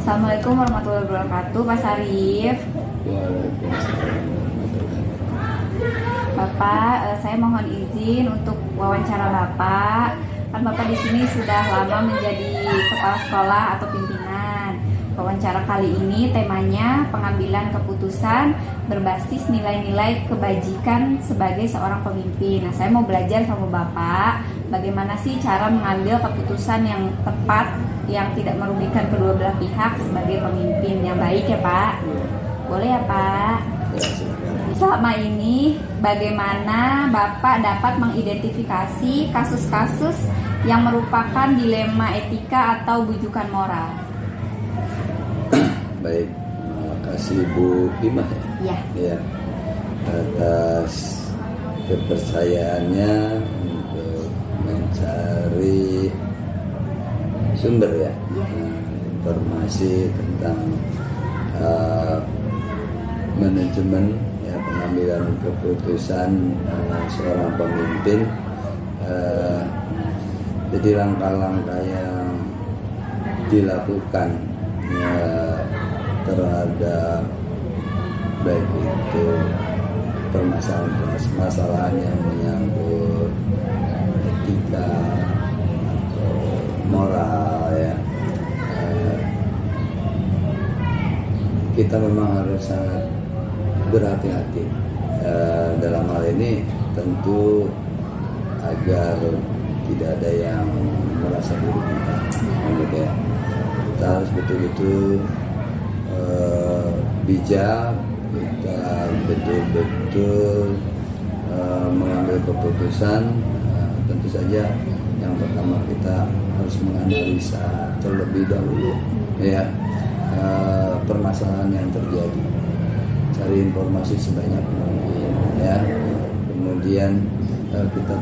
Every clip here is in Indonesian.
Assalamualaikum warahmatullahi wabarakatuh, Pak Sarif. Waalaikumsalam. Bapak, saya mohon izin untuk wawancara Bapak. Kan Bapak di sini sudah lama menjadi kepala sekolah atau pimpinan. Wawancara kali ini temanya pengambilan keputusan berbasis nilai-nilai kebajikan sebagai seorang pemimpin. Nah, saya mau belajar sama Bapak bagaimana sih cara mengambil keputusan yang tepat, yang tidak merugikan kedua belah pihak sebagai pemimpin yang baik ya Pak. Boleh ya Pak? Selama ini bagaimana Bapak dapat mengidentifikasi kasus-kasus yang merupakan dilema etika atau bujukan moral? Baik, terima kasih Bu Bima ya, atas kepercayaannya untuk mencari sumber informasi tentang manajemen pengambilan keputusan seorang pemimpin. Jadi langkah-langkah yang dilakukan terhadap baik itu permasalahan yang menyangkut etika atau moral kita memang harus sangat berhati-hati dalam hal ini, tentu agar tidak ada yang merasa dirugikan gitu ya. Kita harus betul-betul bijak, kita betul-betul mengambil keputusan. Tentu saja yang pertama kita harus menganalisa terlebih dahulu permasalahan yang terjadi, cari informasi sebanyak mungkin kemudian kita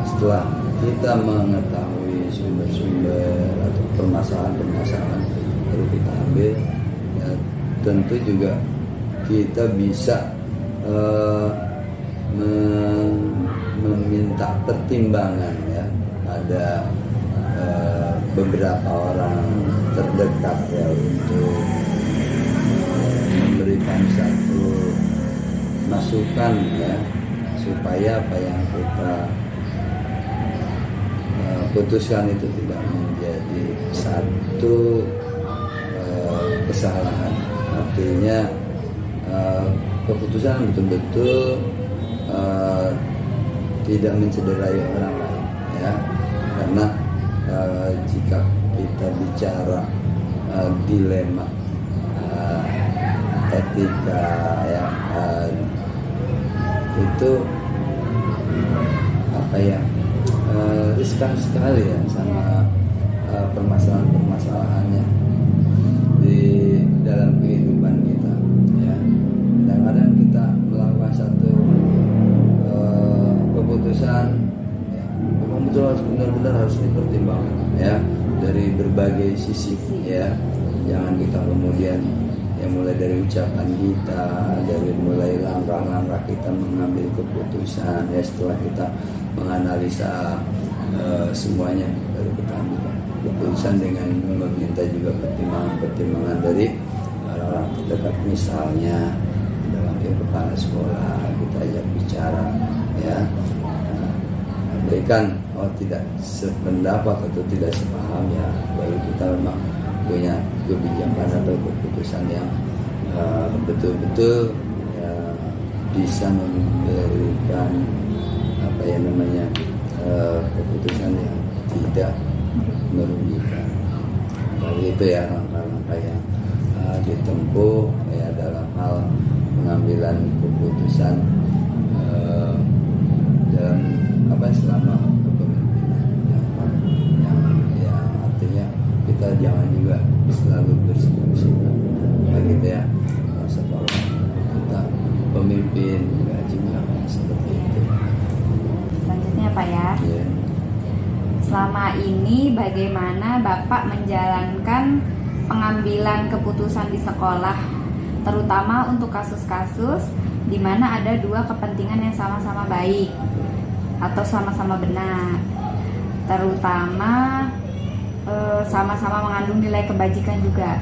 setelah kita mengetahui sumber-sumber atau permasalahan baru kita ambil tentu juga kita bisa meminta pertimbangan ada beberapa orang terdekat untuk memberikan satu masukan supaya apa yang kita putuskan itu tidak menjadi satu kesalahan. Artinya keputusan betul-betul tidak mencederai orang lain karena jika kita bicara dilema etika itu riskan sekali sama permasalahan-permasalahannya di dalam kehidupan kita kadang-kadang kita melakukan satu keputusan memang benar-benar harus dipertimbangkan dari berbagai sisi jangan kita kemudian mulai dari ucapan kita, dari mulai langkah-langkah kita mengambil keputusan setelah kita menganalisa semuanya baru kita ambil keputusan dengan meminta juga pertimbangan dari orang-orang terdekat, misalnya dalam kepala sekolah kita ajak bicara berikan tidak sependapat atau tidak sepaham baru kita memang punya kebijakan atau keputusan yang betul-betul bisa memberikan keputusan yang tidak merugikan. Dari itu langkah-langkah yang ditempuh dalam hal pengambilan keputusan dalam selama kepemimpinan yang artinya kita jangan juga selalu bersikap rasa bahwa kita pemimpin juga seperti itu. Selanjutnya Pak selama ini bagaimana Bapak menjalankan pengambilan keputusan di sekolah, terutama untuk kasus-kasus di mana ada dua kepentingan yang sama-sama baik atau sama-sama benar, terutama sama-sama mengandung nilai kebajikan juga.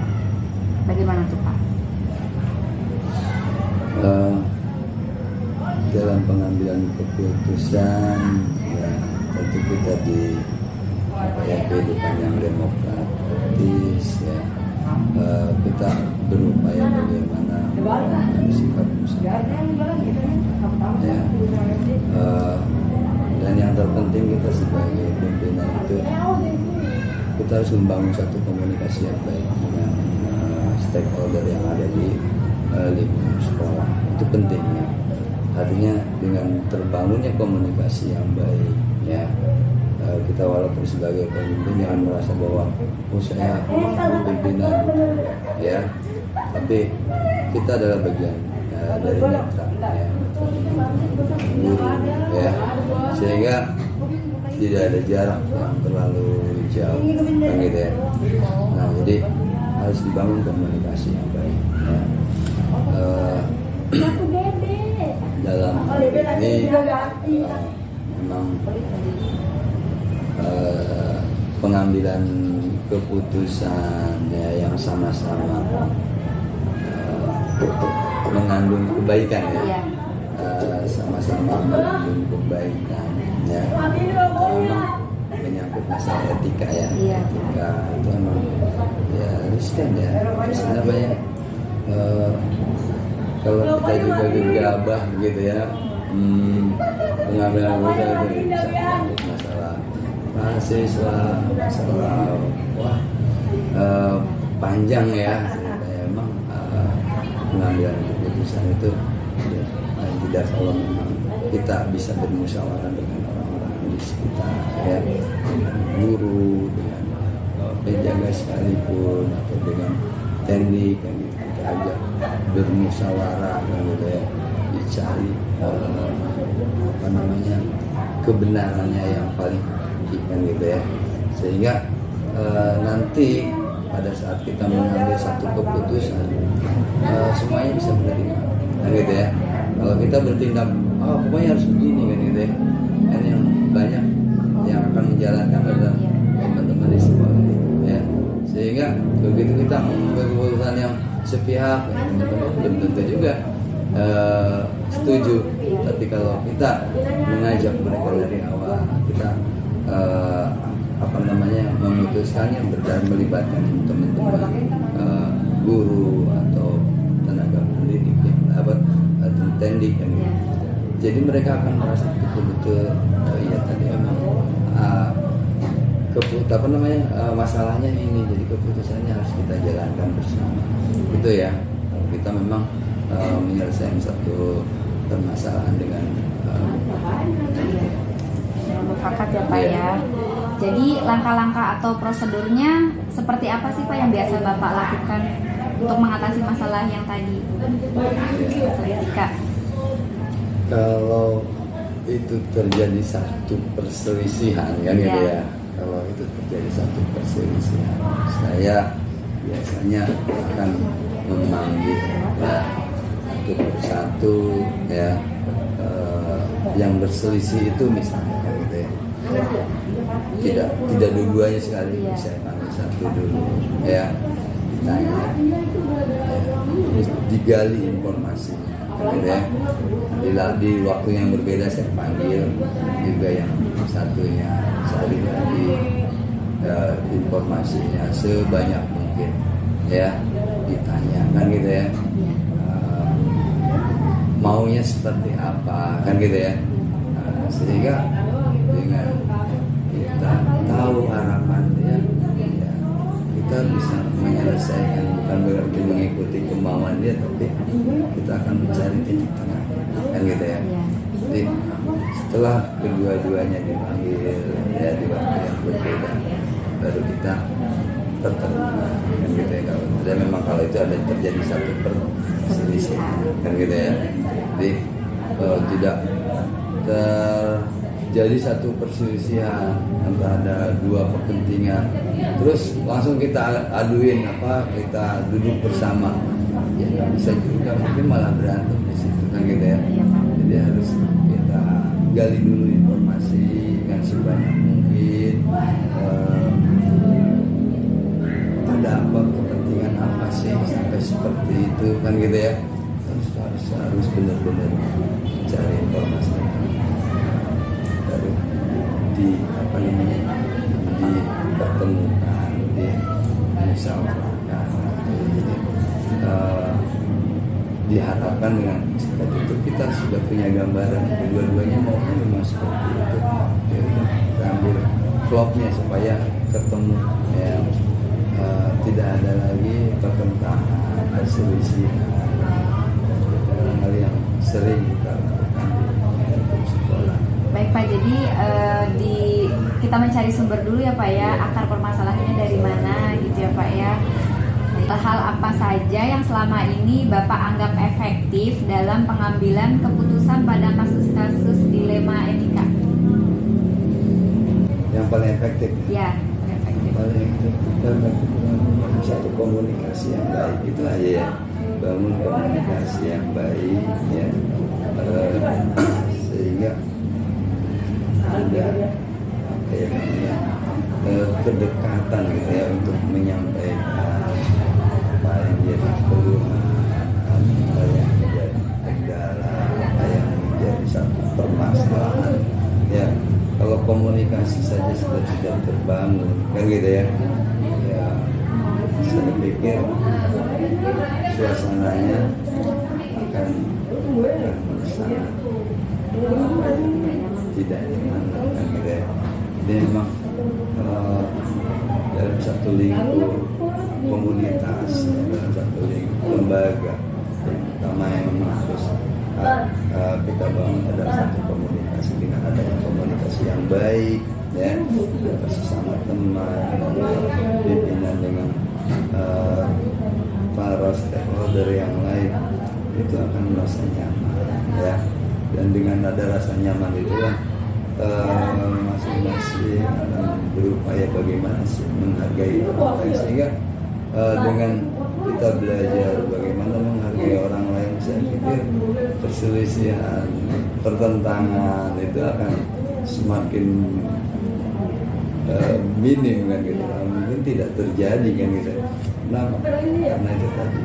Bagaimana tuh Pak? Dalam pengambilan keputusan ya tentu kita di kehidupan yang demokratis ya, kita berupaya bagaimana sikap musyawarah ya, dan yang terpenting kita sebagai pimpinan itu kita harus membangun satu komunikasi yang baik dengan stakeholder yang ada di lingkungan sekolah. Itu pentingnya. Artinya dengan terbangunnya komunikasi yang baik ya, kita walaupun sebagai pemimpin jangan merasa bahwa saya pimpinan ya, tapi kita adalah bagian dari mitra ya, guru ya, sehingga tidak ada jarak yang terlalu jauh kan gitu ya. Nah jadi harus dibangun komunikasi yang baik ya. Dalam hal ini memang pengambilan keputusan ya yang sama-sama mengandung kebaikan ya, sama-sama mengandung kebaikan ya, memang menyangkut masalah etika ya, etika itu memang ya riskan ya, karena banyak kalau kita juga gegabah gitu ya, pengambilan keputusan itu bisa menyangkut masalah mahasiswa, masalah panjang ya, memang pengambilan keputusan itu ya, paling tidak kalau memang kita bisa bermusyawarah dengan orang-orang di sekitar ya, dengan guru, dengan penjaga sekalipun atau dengan teknik yang gitu, kita ajak bermusyawarah gitu ya, dicari kebenarannya yang paling kan gitu ya, sehingga nanti pada saat kita mengambil satu keputusan semuanya bisa menerima kan gitu ya. Kalau kita bertindak pokoknya harus begini kan gitu ya, kan yang banyak yang akan menjalankan adalah teman-teman di sekolah ya, sehingga begitu kita mengambil keputusan yang sepihak ya, teman-teman belum tentu juga setuju, tapi kalau kita mengajak mereka dari awal, kita memutuskannya dan melibatkan teman-teman guru atau tenaga pendidik yang dapat tendik kan gitu. Jadi mereka akan merasa betul-betul iya tadi memang masalahnya ini, jadi keputusannya harus kita jalankan bersama gitu ya. Kalau kita memang menyelesaikan satu permasalahan dengan mufakat ya Pak ya. Jadi langkah-langkah atau prosedurnya seperti apa sih Pak yang biasa Bapak lakukan untuk mengatasi masalah yang tadi? Kalau itu terjadi satu perselisihan kan gitu ya. Kalau itu terjadi satu perselisihan, saya biasanya akan memanggil satu persatu ya, yang berselisih itu misalnya kan gitu ya. Tidak dua-duanya sekali, saya panggil satu dulu ya, ditanya terus digali informasinya gitu ya. Di waktu yang berbeda saya panggil juga yang satunya, cari lagi informasinya sebanyak mungkin ya, ditanya kan gitu ya, maunya seperti apa kan gitu ya, sehingga dengan kita tahu harapannya ya, kita bisa menyelesaikan, bukan berarti mengikuti kemauan dia, tapi kita akan mencari titik tengah kan gitu ya. Jadi setelah kedua-duanya dipanggil ya di waktu yang berbeda, baru kita bertemu kan gitu ya. Kalau itu ada terjadi satu perselisihan kan gitu ya, jadi tidak terjadi satu perselisihan antara ada dua kepentingan terus langsung kita aduin kita duduk bersama ya, nggak bisa juga, mungkin malah berantem di situ kan gitu ya. Jadi harus kita gali dulu informasi kan sebanyak mungkin, ada apa, kepentingan apa sih sampai seperti itu kan gitu ya. Harus benar-benar cari informasi baru dipertemukan, dimusyawarahkan. Diharapkan dengan seperti itu kita sudah punya gambaran dua-duanya maunya memang seperti itu. Jadi kita ambil klopnya supaya ketemu ya, tidak ada lagi pertentangan, perselisihan, hal yang sering kita lakukan di sekolah. Baik Pak, jadi kita mencari sumber dulu ya Pak ya, akar permasalahannya dari mana gitu ya Pak ya. Hal apa saja yang selama ini Bapak anggap efektif dalam pengambilan keputusan pada kasus-kasus dilema etika? Yang paling efektif? Ya, efektif. Paling efektif dalam satu komunikasi yang baik itu aja ya, bangun komunikasi yang baik ya, sehingga ada apa ya namanya kedekatan gitu ya untuk menyampaikan apa yang jadi keluhan, apa yang menjadi kendala, apa yang menjadi satu permasalahan ya. Kalau komunikasi saja sudah tidak terbangun kan gitu ya, ya saya pikir suasananya akan sangat tidak nyaman kan gitu ya. Jadi memang dalam satu lingkup komunitas, dalam satu lingkup lembaga, yang pertama yang memang harus kita bangun adalah satu komunikasi. Dengan adanya komunikasi yang baik ya, antara sesama teman, pimpinan dengan para stakeholder yang lain, itu akan merasa nyaman ya. Dan dengan ada rasa nyaman itulah masing-masing akan berupaya bagaimana sih menghargai orang lain, sehingga dengan kita belajar bagaimana menghargai orang lain, saya pikir perselisihan, pertentangan itu akan semakin minim kan gitu, mungkin tidak terjadi kan gitu. Kenapa? Karena itu tadi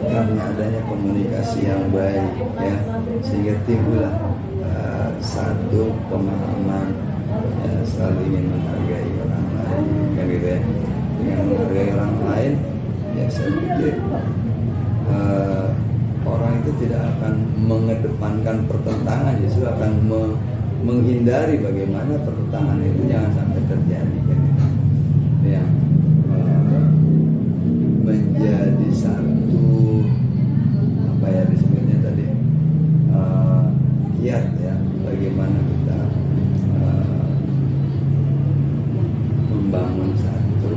karena adanya komunikasi yang baik ya, sehingga timbullah satu pemahaman ya, selalu ingin menghargai orang lain kan gitu ya. Dengan menghargai orang lain ya, saya pikir orang itu tidak akan mengedepankan pertentangan, justru akan menghindari bagaimana pertentangan itu jangan sampai terjadi kan gitu. Ya, menjadi satu apa ya disebutnya tadi kiat ya, bagaimana kita membangun satu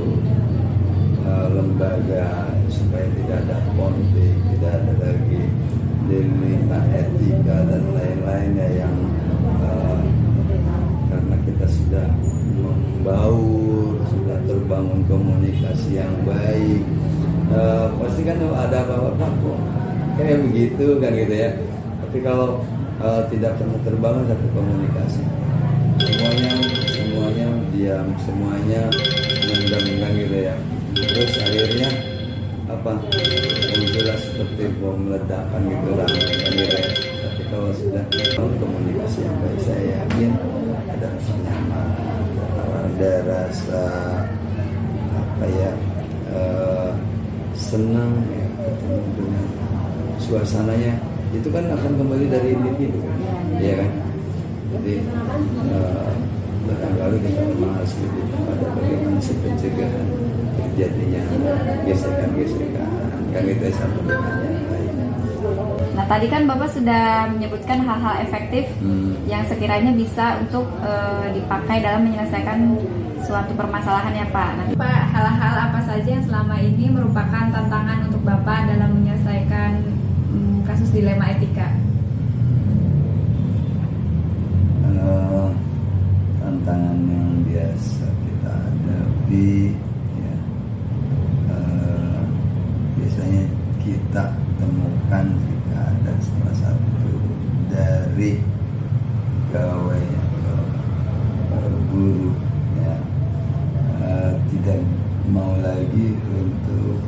lembaga supaya tidak ada konflik, tidak ada lagi dilema etika dan lain-lainnya yang karena kita sudah membaur, sudah terbangun komunikasi yang baik, pasti kan ada apa-apa kok kayak begitu kan gitu ya. Tapi kalau tidak pernah terbangun satu komunikasi, semuanya diam, semuanya mendam gitu ya, terus akhirnya apa muncullah seperti bom ledakan gitu lah kan gitu ya. Tapi kalau sudah komunikasi yang baik, saya yakin ada rasa nyaman, ada rasa apa ya senang ya, ketemu dengan suasananya. Itu kan akan kembali dari individu ya kan. Jadi barangkali kita memang harus lebih pada bagaimana sih pencegahan terjadinya gesekan-gesekan kan itu satu dengan yang lain. Nah tadi kan Bapak sudah menyebutkan hal-hal efektif yang sekiranya bisa untuk dipakai dalam menyelesaikan suatu permasalahan ya Pak. Nah Pak, hal-hal apa saja yang selama ini merupakan tantangan untuk Bapak dalam menyelesaikan kasus dilema etika? Tantangan yang biasa kita hadapi ya, biasanya kita temukan jika ada salah satu dari pegawai atau guru ya, tidak mau lagi untuk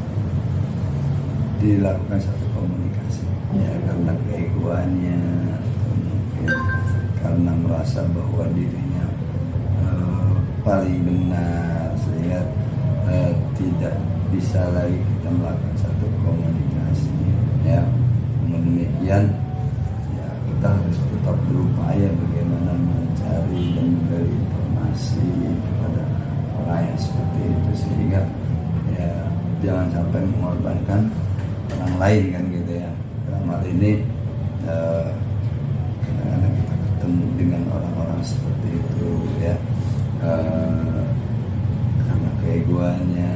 dilakukan satu komunikasi ya, karena keegoannya atau mungkin karena merasa bahwa dirinya paling benar, sehingga tidak bisa lagi kita melakukan satu komunikasi ya. Namun demikian ya, kita harus tetap berupaya bagaimana mencari dan memberi informasi kepada orang yang seperti itu, sehingga ya jangan sampai mengorbankan orang lain kan gitu ya. Dalam hal ini kadang-kadang kita ketemu dengan orang-orang seperti itu ya, karena keegoannya,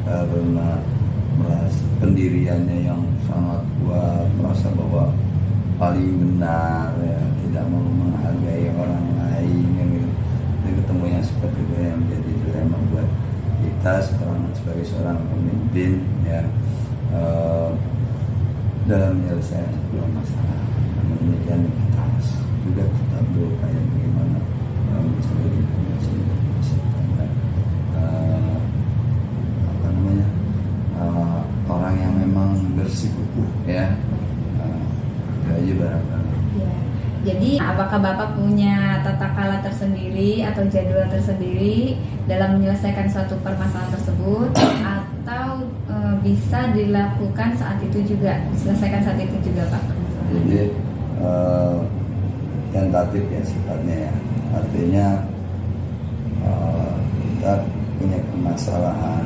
karena merasa pendiriannya yang sangat kuat, merasa bahwa paling benar ya, tidak mau menghargai orang lain yang gitu. Jadi ketemu yang seperti itu yang menjadi dilema buat kita sebagai seorang pemimpin ya, dalam menyelesaikan sebuah masalah. Namun demikian kita harus juga tetap berupaya bagaimana mencari informasi karena orang yang memang bersikukuh ya, itu aja barangkali. Ya. Jadi apakah Bapak punya tata kala tersendiri atau jadwal tersendiri dalam menyelesaikan suatu permasalahan tersebut, atau bisa dilakukan saat itu juga, diselesaikan saat itu juga Pak? Jadi tentatif ya sifatnya ya, artinya kita punya permasalahan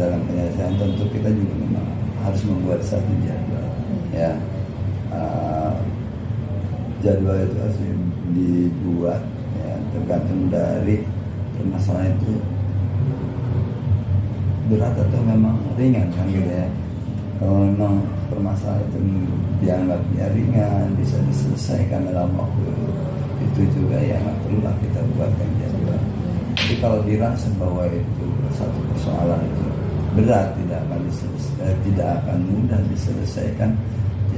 dalam penyelesaian, tentu kita juga memang harus membuat satu jadwal ya. Jadwal itu harus dibuat ya, tergantung dari permasalahan itu berat atau memang ringan kan gitu ya. Kalau memang permasalahan itu dianggapnya ringan, bisa diselesaikan dalam waktu itu juga ya nggak perlulah kita buatkan jadwal. Tapi kalau dirasa bahwa itu satu persoalan itu berat, tidak akan mudah diselesaikan,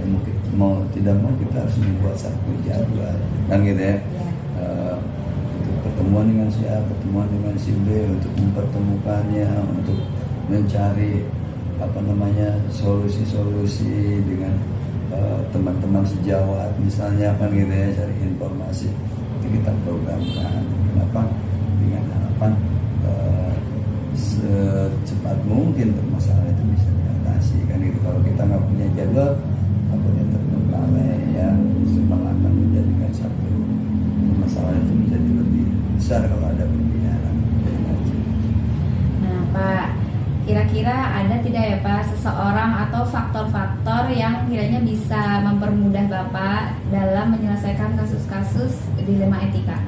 ya mungkin mau tidak mau kita harus membuat satu jadwal kan gitu ya. Untuk pertemuan dengan si A, pertemuan dengan si B, untuk mempertemukannya, untuk mencari solusi-solusi dengan teman-teman sejawat misalnya kan gitu ya, cari informasi itu kita programkan. Kenapa? Dengan harapan secepat mungkin permasalahan itu bisa diatasi kan gitu. Kalau kita nggak punya jadwal, takutnya terbengkalai ya, malah akan menjadikan satu permasalahan itu menjadi lebih besar kalau ada pembicaraan. Nah Pak, kira-kira ada tidak ya Pak seseorang atau faktor-faktor yang kiranya bisa mempermudah Bapak dalam menyelesaikan kasus-kasus dilema etika?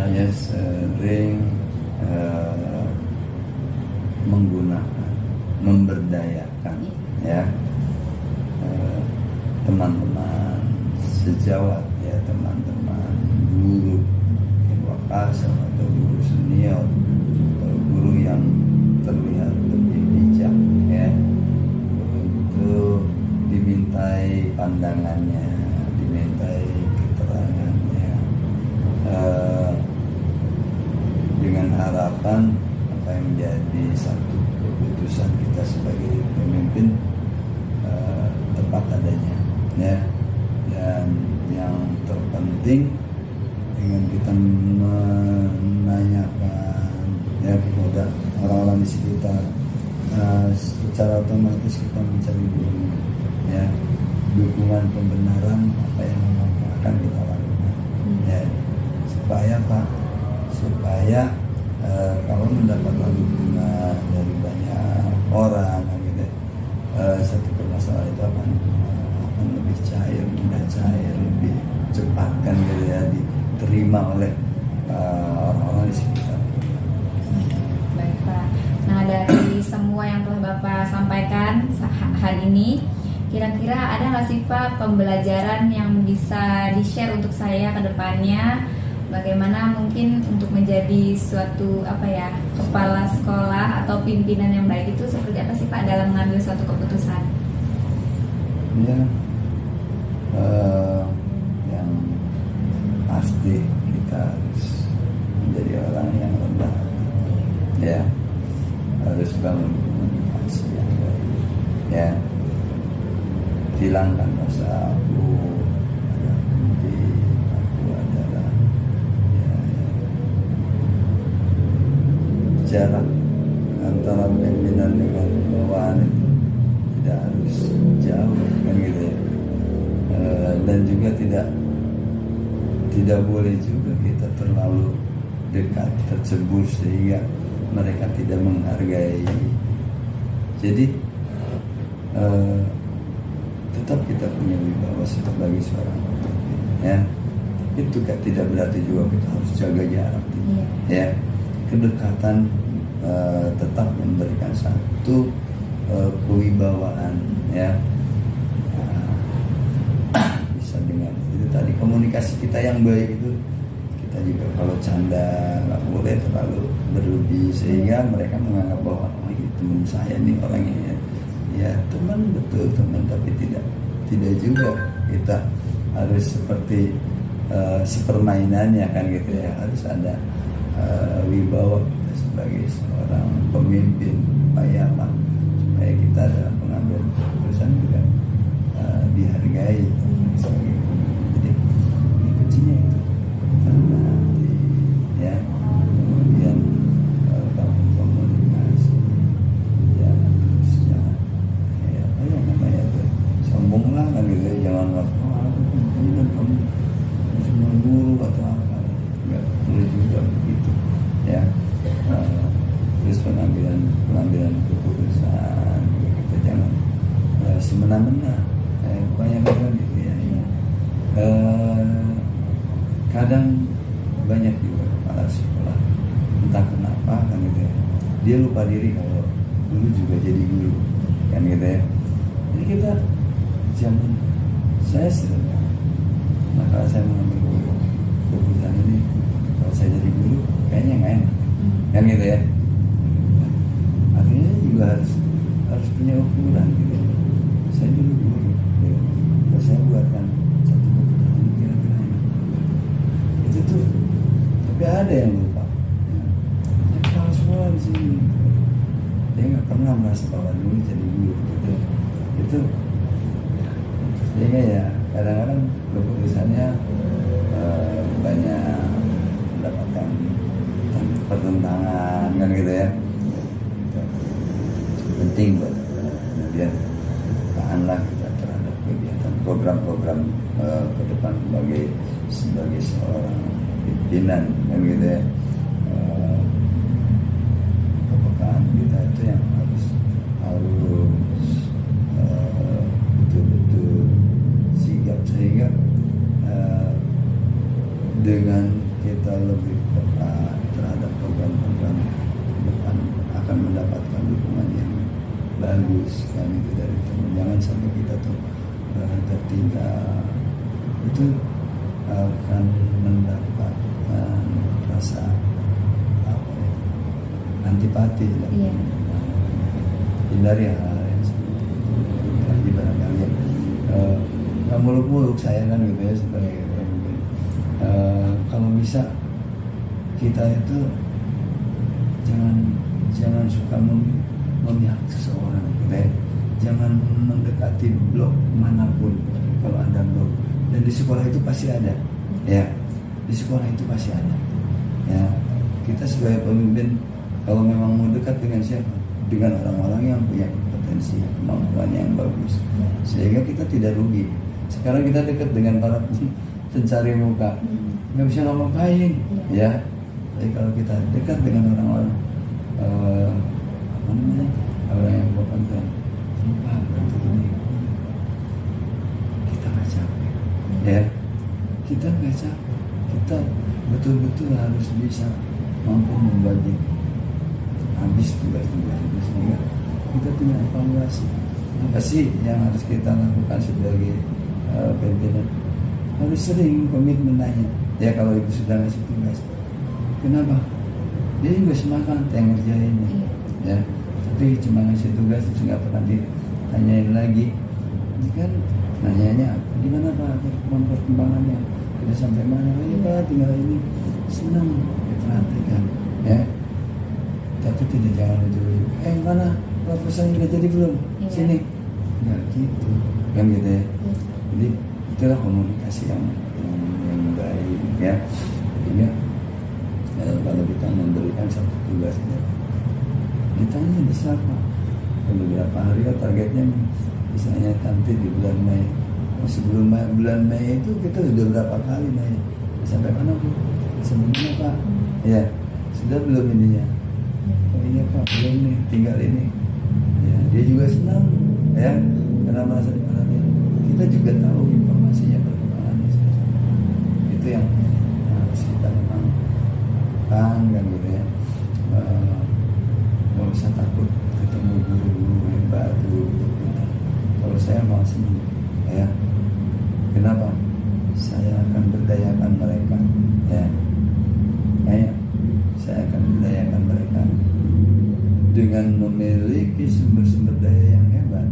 Ya sering menggunakan, memberdayakan ya teman-teman sejawat ya, teman-teman guru wakasem atau guru senior atau guru yang terlihat lebih bijak ya, untuk dimintai pandangannya, dimintai keterangannya, dengan harapan apa yang menjadi satu keputusan kita sebagai pemimpin tepat adanya ya. Dan yang terpenting dengan kita menanyakan ya kepada orang-orang di sekitar, secara otomatis kita mencari dukungan pembenaran apa yang memang akan kita lakukan ya, supaya kalau mendapatkan dukungan dari banyak orang gitu, satu permasalahan itu akan lebih cair, mudah cair, lebih cepat kan gitu ya, diterima oleh orang-orang di sekitar. Baik Pak. Nah dari semua yang telah Bapak sampaikan hari ini, kira-kira ada nggak sih Pak pembelajaran yang bisa di-share untuk saya ke depannya? Bagaimana mungkin untuk menjadi suatu kepala sekolah atau pimpinan yang baik itu seperti apa sih Pak dalam mengambil suatu keputusan? Ya, yang pasti kita harus menjadi orang yang ya, hilangkan rasa aku ada pemimpin, aku adalah ya, jarak antara pimpinan dengan bawahan itu tidak harus jauh kan gitu ya. Dan juga tidak boleh juga kita terlalu dekat tercebur sehingga mereka tidak menghargai. Jadi tetap kita punya wibawa sebagai seorang pemimpin ya. Itu tidak berarti juga kita harus jaga jarak ya. Kedekatan tetap memberikan satu kewibawaan ya. Bisa dengan itu tadi komunikasi kita yang baik itu, kita juga kalau canda nggak boleh terlalu berlebih sehingga mereka menganggap bahwa oh ini teman saya nih orangnya ya teman, betul teman, tapi tidak juga kita harus seperti sepermainannya kan gitu ya. Harus ada wibawa kita sebagai seorang pemimpin supaya kita dalam pengambilan keputusan juga dihargai sebagai pemimpin. Jadi ini kuncinya itu karena nanti ya, kemudian bangun komunikasi ya, terus jangan ya, apa yang namanya tuh sombong lah kan gitu ya. Jangan kamu semua guru atau apa, nggak boleh juga begitu ya. Terus pengambilan keputusan kita jangan semena-mena kebanyakan gitu ya. Kadang banyak juga kepala sekolah entah kenapa kan gitu ya, dia lupa diri kalau dulu juga jadi guru kan gitu ya. Jadi kita zaman saya sering, nah kalau saya mengambil keputusan ini, kalau saya jadi guru kayaknya nggak enak kan gitu ya. Artinya juga harus punya ukuran gitu. Saya dulu guru gitu. Kalau saya buatkan satu keputusan kira-kira enak itu tuh, tapi ada yang lupa ya, kepala sekolah di sini dia nggak pernah merasa bahwa dulu jadi guru gitu. Itu sehingga ya kadang-kadang keputusannya banyak mendapatkan pertentangan kan gitu ya. Itu penting buat kemudian tahanlah kita terhadap kegiatan program-program ke depan sebagai seorang pimpinan kan gitu ya. Kepekaan kita itu yang harus betul-betul sigap sehingga dengan kita lebih peka terhadap program-program ke depan akan mendapatkan dukungan yang bagus kan itu dari teman. Jangan sampai kita tuh tertinggal, itu akan mendapatkan rasa apa ya, antipati dan hindari hal-hal yang seperti itu. Jadi barangkali nggak muluk-muluk saya kan gitu ya sebagai pemimpin. Kalau bisa kita itu jangan suka memihak seseorang gitu ya. Jangan mendekati blok manapun kalau ada blok, dan di sekolah itu pasti ada ya, di sekolah itu pasti ada ya. Kita sebagai pemimpin kalau memang mau dekat dengan siapa, dengan orang-orang yang punya potensi kemampuan yang bagus sehingga kita tidak rugi. Sekarang kita dekat dengan para pencari muka, nggak bisa ngapa-ngapain ya. Tapi kalau kita dekat dengan orang-orang orang yang berkonten, kita nggak capek ya, kita nggak capek. Kita betul-betul harus bisa mampu membagi habis tugas-tugas itu sehingga kita punya evaluasi apa sih yang harus kita lakukan sebagai pimpinan. Harus sering komitmen nanya ya, kalau ibu sudah ngasih tugas kenapa dia juga semangat yang ngerjainnya ya, tapi cuma ngasih tugas terus nggak pernah ditanyain lagi. Ini kan nanyanya gimana Pak perkembangannya, udah sampai mana? Oh iya Pak, tinggal ini. Senang diperhatikan ya, tapi tidak jangan itu mana proposalnya udah jadi belum, sini nggak gitu kan gitu ya. Jadi itulah komunikasi yang baik ya. Sehingga kalau kita memberikan satu tugas ini, ditanya bisa Pak, beberapa hari kan targetnya misalnya nanti di bulan Mei. Sebelum bulan Mei itu kita sudah berapa kali Mei, sampai mana Bu? Sebenarnya Pak, ya sudah belum ininya? Oh iya Pak, belum nih, tinggal ini. Ya, dia juga senang ya, karena merasa diperhatikan. Kita juga tahu informasinya, perkembangannya. Itu yang harus kita memang kan gitu ya. Nggak usah takut ketemu guru-guru yang baru. Kalau saya mau senang ya. Kenapa? Saya akan berdayakan mereka ya. Saya akan berdayakan mereka dengan memiliki sumber-sumber daya yang hebat.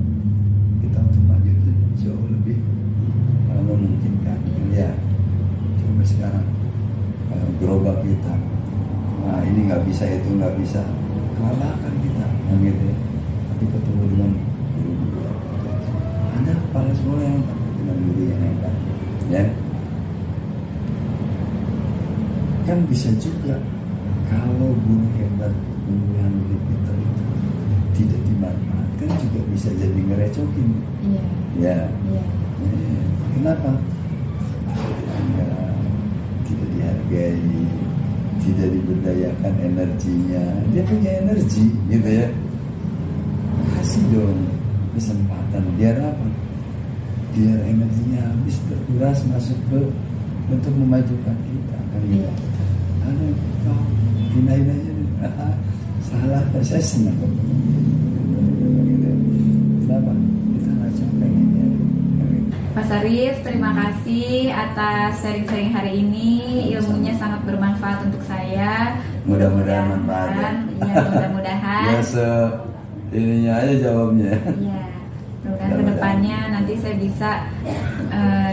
Kita untuk maju itu jauh lebih memungkinkan ya. Coba sekarang gerobak kita, nah ini nggak bisa, itu nggak bisa, kalahkan kita gitu ya. Tapi ketemu dengan guru-guru, ada kepala sekolah yang takut dengan guru yang hebat ya. Kan bisa juga kalau guru hebat, guru yang lebih pintar itu tidak dimanfaatkan, juga bisa jadi ngerecokin. Iya. Ya. Kenapa? Tidak dihargai, tidak diberdayakan energinya. Dia punya energi gitu ya. Kasih dong kesempatan, biar apa? Biar energinya habis, terkuras masuk ke untuk memajukan kita kan gitu. Ada kau pindahin aja salah, saya senang kok. Kenapa? Kita nggak capek ini. Pak Sarif, terima kasih atas sharing-sharing hari ini. Ilmunya sangat bermanfaat untuk saya. Mudah-mudahan manfaat. Ya, mudah-mudahan. Ya, ininya aja jawabnya. Iya. Mudah-mudahan kedepannya nanti saya bisa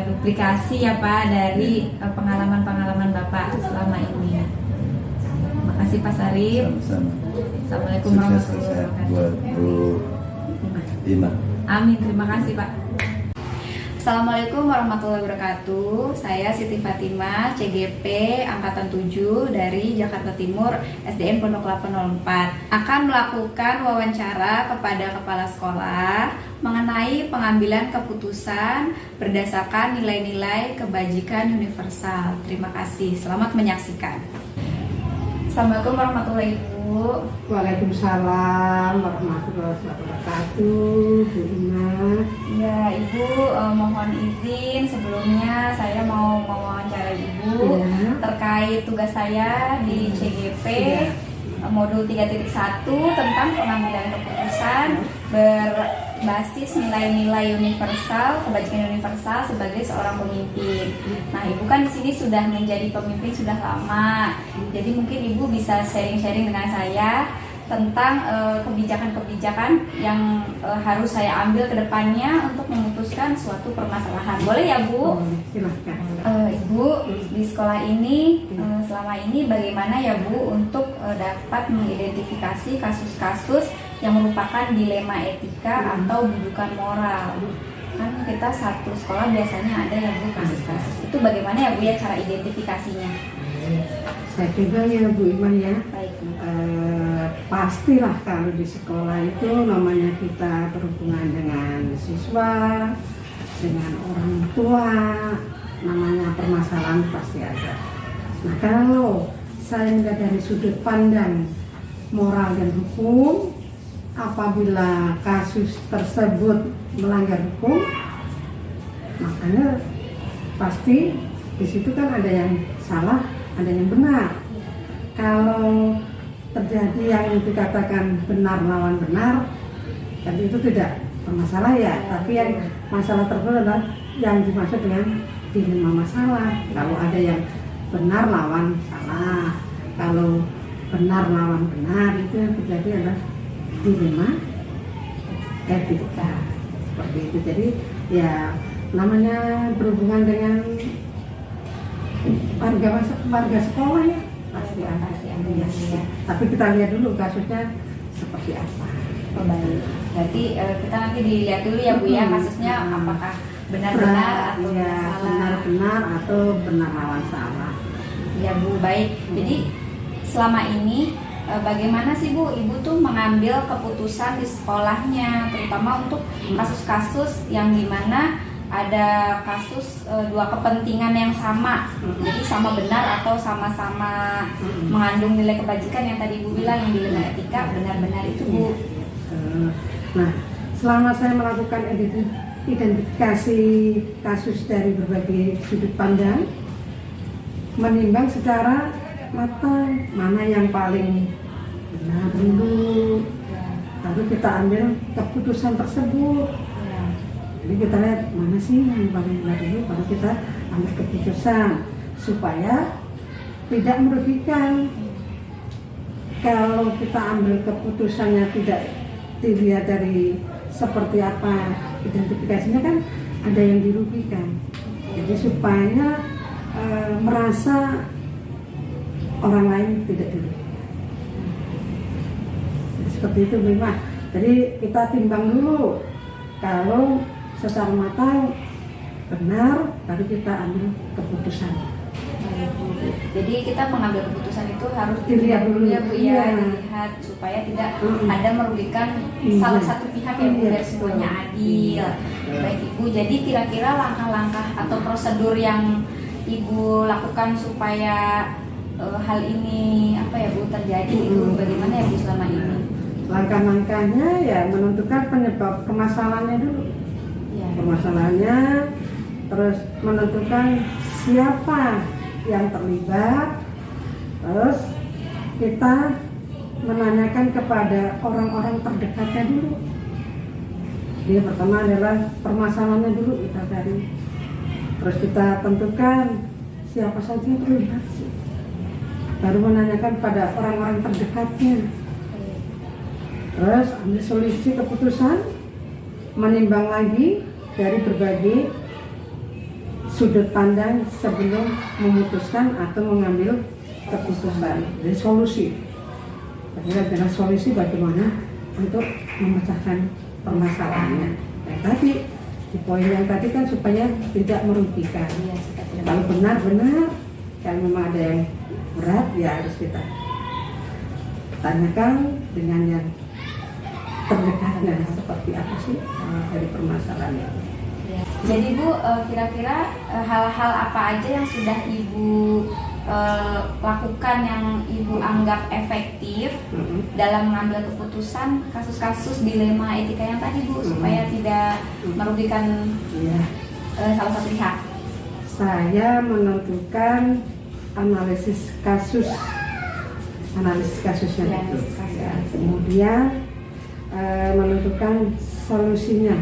duplikasi ya Pak dari pengalaman-pengalaman Bapak selama ini. Terima kasih Pak Sarif. Sama-sama. Assalamualaikum Sukses warahmatullahi wabarakatuh. buat Bro Ima. Amin, terima kasih Pak. Assalamualaikum warahmatullahi wabarakatuh. Saya Siti Fatimah, CGP Angkatan 7 dari Jakarta Timur, SDN Pondok Kelapa 04. Akan melakukan wawancara kepada kepala sekolah mengenai pengambilan keputusan berdasarkan nilai-nilai kebajikan universal. Terima kasih, selamat menyaksikan. Assalamualaikum warahmatullahi wabarakatuh. Waalaikumsalam warahmatullahi wabarakatuh, Bu Ima. Ya, Ibu, mohon izin sebelumnya saya mau mewawancara Ibu terkait tugas saya di CGP modul 3.1 tentang pengambilan keputusan berbasis nilai-nilai universal, kebajikan universal sebagai seorang pemimpin. Nah, Ibu kan di sini sudah menjadi pemimpin sudah lama. Jadi mungkin Ibu bisa sharing-sharing dengan saya tentang kebijakan-kebijakan yang harus saya ambil ke depannya untuk memutuskan suatu permasalahan. Boleh ya, Bu? Silahkan. Ibu, di sekolah ini selama ini bagaimana ya Bu untuk dapat mengidentifikasi kasus-kasus yang merupakan dilema etika atau bujukan moral? Kan kita satu sekolah biasanya ada ya Bu kasus-kasus. Itu bagaimana ya Bu ya cara identifikasinya? Saya kira ya Bu Iman ya, Baik. pastilah kalau di sekolah itu namanya kita berhubungan dengan siswa, dengan orang tua, namanya permasalahan pasti ada. Nah, kalau saya melihat dari sudut pandang moral dan hukum, apabila kasus tersebut melanggar hukum, makanya pasti di situ kan ada yang salah, ada yang benar. Kalau terjadi yang dikatakan benar lawan benar, tapi itu tidak bermasalah ya. Tapi yang masalah tersebut adalah yang dimaksud dengan dilema masalah. Kalau ada yang benar lawan salah, kalau benar lawan benar, itu yang terjadi adalah dilema etika seperti itu. Jadi ya namanya berhubungan dengan warga sekolah ya pasti ada ya. Tapi kita lihat dulu kasusnya seperti apa. Oh, baik. Berarti kita nanti dilihat dulu ya Bu ya kasusnya apakah benar-benar atau ya, salah. benar-benar atau benar lawan salah. Ya Bu, baik. Jadi selama ini bagaimana sih Bu Ibu tuh mengambil keputusan di sekolahnya, terutama untuk kasus-kasus yang dimana ada kasus dua kepentingan yang sama, jadi sama benar atau sama-sama mengandung nilai kebajikan yang tadi Ibu bilang yang dilema etika benar-benar itu Bu. Nah, selama saya melakukan identifikasi kasus dari berbagai sudut pandang, menimbang secara matang mana yang paling benar dulu, lalu kita ambil keputusan tersebut. Jadi kita lihat mana sih yang paling benar dulu, baru kita ambil keputusan supaya tidak merugikan. Kalau kita ambil keputusannya tidak dilihat dari seperti apa identifikasinya, kan ada yang dirugikan. Jadi supaya merasa orang lain tidak dirugikan. Seperti itu memang. Jadi kita timbang dulu. Kalau secara matang benar, baru kita ambil keputusan. Jadi kita mengambil keputusan itu harus Dilihat dulu ya Bu ya, iya. dilihat supaya tidak ada merugikan salah satu pihak yang Iya, biar semuanya adil. Baik Ibu, jadi kira-kira langkah-langkah atau prosedur yang Ibu lakukan supaya hal ini apa ya Bu terjadi itu bagaimana ya Bu selama ini? Langkah-langkahnya ya menentukan penyebab permasalahannya dulu. Ya. Permasalahannya, terus menentukan siapa yang terlibat, terus kita menanyakan kepada orang-orang terdekatnya dulu. Jadi pertama adalah permasalahannya dulu kita cari, terus kita tentukan siapa saja yang terlibat, baru menanyakan pada orang-orang terdekatnya, terus ambil solusi keputusan, menimbang lagi dari berbagai sudut pandang sebelum memutuskan atau mengambil keputusan. Jadi solusi, adalah solusi bagaimana untuk memecahkan permasalahannya. Nah, tadi di poin yang tadi kan supaya tidak merugikan. Iya, Kalau benar-benar, kalau memang ada yang berat ya harus kita tanyakan dengan yang terdekatnya seperti apa sih dari permasalahannya. Jadi Bu, kira-kira hal-hal apa aja yang sudah Ibu lakukan yang Ibu anggap efektif dalam mengambil keputusan kasus-kasus dilema etika yang tadi Bu, supaya tidak merugikan salah satu pihak? Saya menentukan analisis kasusnya itu. Ya, kemudian menentukan solusinya.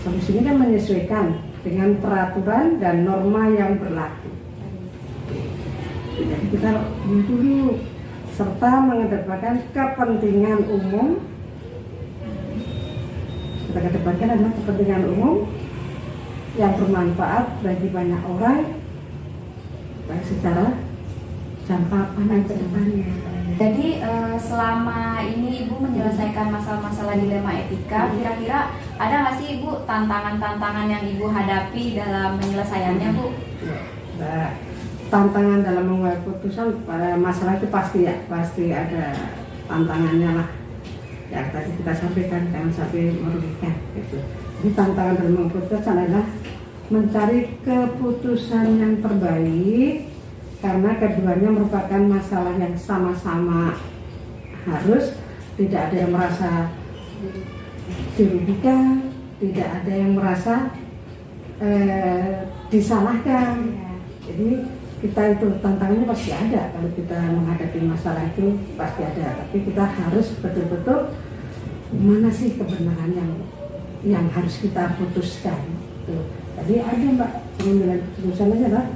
Solusinya kan menyesuaikan dengan peraturan dan norma yang berlaku. Jadi kita lihat dulu, serta mengedepankan kepentingan umum. Kita kedepankan adalah kepentingan umum yang bermanfaat bagi banyak orang, baik secara jangka panjang ke depannya. Jadi selama ini Ibu menyelesaikan masalah-masalah dilema etika, kira-kira ada nggak sih Ibu tantangan-tantangan yang Ibu hadapi dalam penyelesaiannya Bu? Nah, tantangan dalam mengambil keputusan masalah itu pasti ada tantangannya lah. Yang tadi kita sampaikan, jangan sampai merugikan. Gitu. Jadi tantangan dalam mengambil keputusan adalah mencari keputusan yang terbaik, karena keduanya merupakan masalah yang sama-sama harus, tidak ada yang merasa dirugikan, tidak ada yang merasa disalahkan. Jadi kita itu tantangannya pasti ada, kalau kita menghadapi masalah itu pasti ada, tapi kita harus betul-betul mana sih kebenaran yang harus kita putuskan. Tuh. Jadi ada Mbak, pengambilan keputusan aja lah.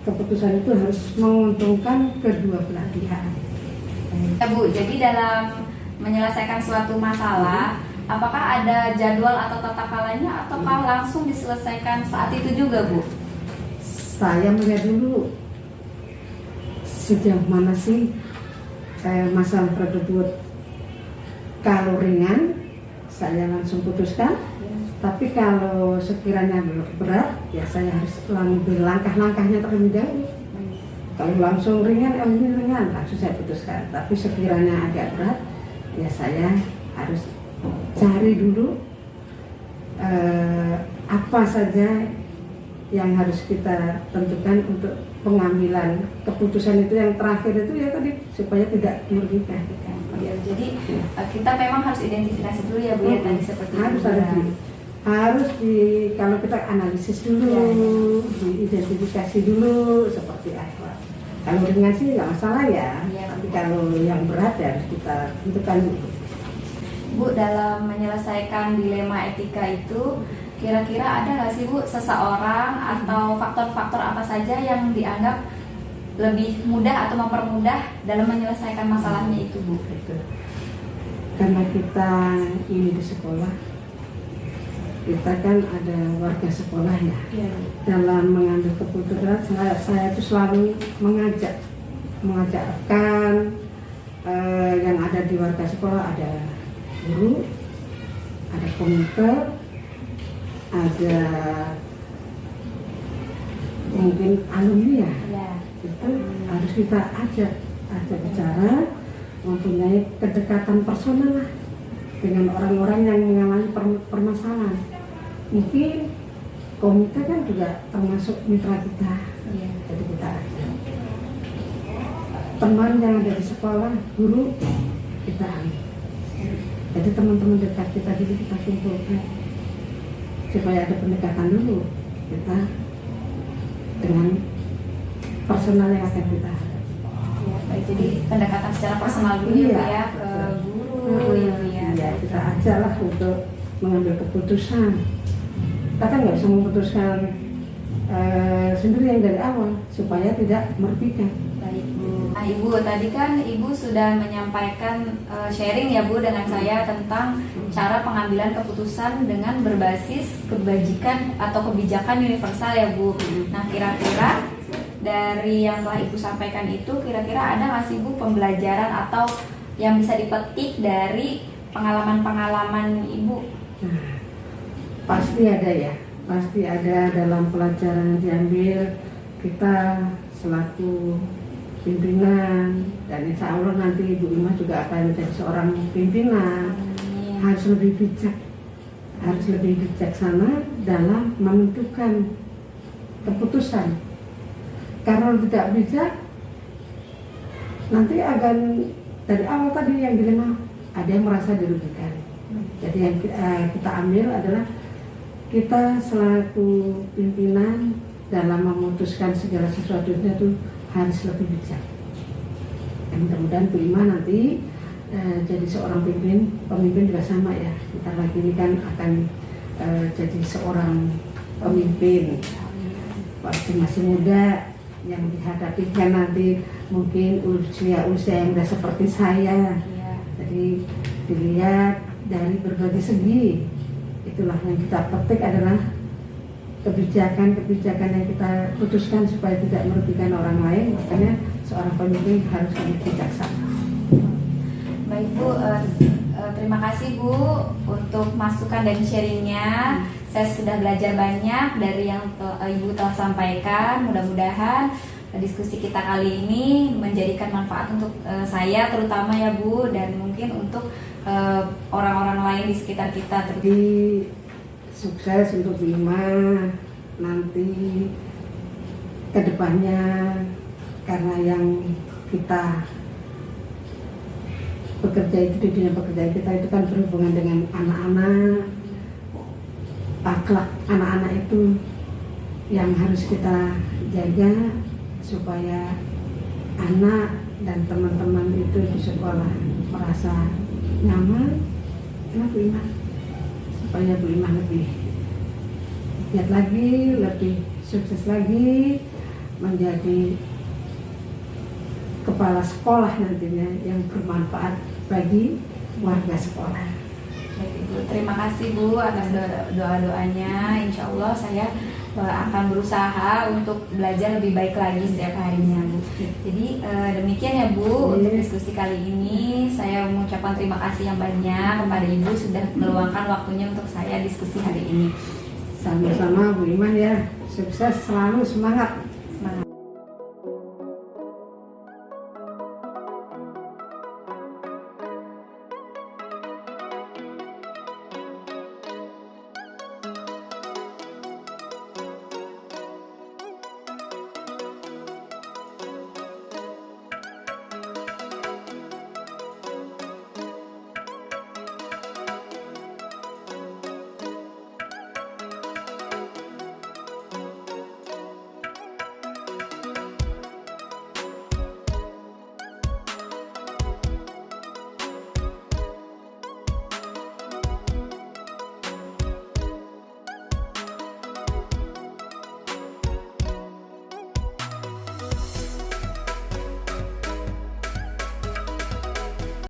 Keputusan itu harus menguntungkan kedua belah pihak. Ya Bu, jadi dalam menyelesaikan suatu masalah, apakah ada jadwal atau tata kalanya ataukah langsung diselesaikan saat itu juga Bu? Saya melihat dulu sejauh mana sih masalah tersebut. Kalau ringan saya langsung putuskan. Tapi kalau sekiranya berat, ya saya harus mengambil langkah-langkahnya terlebih dahulu. Kalau langsung ringan, ini ringan, langsung saya putuskan. Tapi sekiranya agak berat, ya saya harus cari dulu apa saja yang harus kita tentukan untuk pengambilan keputusan itu. Yang terakhir itu ya tadi, supaya tidak merugikan. Ya, jadi kita memang harus identifikasi dulu ya Bu ya, tadi seperti harus itu. Harus kalau kita analisis dulu, diidentifikasi dulu seperti apa. Kalau ringan sih nggak masalah ya, tapi kalau yang berat ya harus kita tentukan. Bu, dalam menyelesaikan dilema etika itu, kira-kira ada nggak sih Bu seseorang atau faktor-faktor apa saja yang dianggap lebih mudah atau mempermudah dalam menyelesaikan masalahnya itu Bu? Karena kita ini di sekolah, kita kan ada warga sekolah ya. Dalam mengambil keputusan, saya itu selalu mengajakkan yang ada di warga sekolah, ada guru, ada komite, ada mungkin alumni ya. Itu harus kita ajak bicara, mempunyai kedekatan personal lah dengan orang-orang yang mengalami permasalahan. Mungkin komite kan juga termasuk mitra kita, jadi kita ajak teman yang ada di sekolah, guru kita ambil. Jadi teman-teman dekat kita dulu kita kumpulkan supaya ada pendekatan dulu kita dengan personal yang akan kita hadapi. Baik, jadi pendekatan secara personal dulu ya ke guru ya kita ajaklah untuk mengambil keputusan. Kita kan nggak bisa memutuskan sendiri yang dari awal supaya tidak merugikan. Baik Bu. Nah Ibu, tadi kan Ibu sudah menyampaikan sharing ya Bu dengan saya tentang cara pengambilan keputusan dengan berbasis kebajikan atau kebijakan universal ya Bu. Nah kira-kira dari yang telah Ibu sampaikan itu, kira-kira ada nggak sih Bu pembelajaran atau yang bisa dipetik dari pengalaman-pengalaman Ibu? Nah, pasti ada ya, pasti ada dalam pelajaran yang diambil. Kita selaku pimpinan, dan insya Allah nanti Ibu Ima juga akan menjadi seorang pimpinan. Harus lebih bijak, harus lebih bijaksana dalam menentukan keputusan. Karena tidak bijak, nanti akan dari awal tadi yang dilema, ada yang merasa dirugikan. Jadi yang kita ambil adalah kita selaku pimpinan dalam memutuskan segala sesuatunya itu harus lebih bijak. Dan mudah-mudahan Bu Ima nanti jadi seorang pemimpin juga sama ya. Kita lagi ini kan akan jadi seorang pemimpin. Waktu masih muda, yang dihadapi kan nanti mungkin usia yang udah seperti saya. Jadi dilihat dari berbagai segi. Itulah yang kita petik adalah kebijakan yang kita putuskan supaya tidak merugikan orang lain. Makanya seorang pemimpin harus lebih bijaksana. Baik Bu, terima kasih Bu untuk masukan dan sharingnya. Saya sudah belajar banyak dari yang Ibu telah sampaikan. Mudah-mudahan diskusi kita kali ini menjadikan manfaat untuk saya terutama ya Bu, dan mungkin untuk orang-orang lain di sekitar kita. Jadi sukses untuk Bu Ima nanti ke depannya, karena yang kita bekerja itu di dunia pekerjaan kita itu kan berhubungan dengan anak-anak. Akhlak anak-anak itu yang harus kita jaga supaya anak dan teman-teman itu di sekolah merasa nyaman. Kenapa Bu Ima? Supaya Bu Ima lebih giat lagi, lebih sukses lagi, menjadi kepala sekolah nantinya yang bermanfaat bagi warga sekolah. Baik, Ibu. Terima kasih Bu atas doa-doanya. Insya Allah saya akan berusaha untuk belajar lebih baik lagi setiap harinya, Bu. Jadi demikian ya, Bu, untuk diskusi kali ini. Saya mengucapkan terima kasih yang banyak kepada Ibu sudah meluangkan waktunya untuk saya diskusi hari ini. Sama-sama Bu Iman ya, sukses selalu, semangat.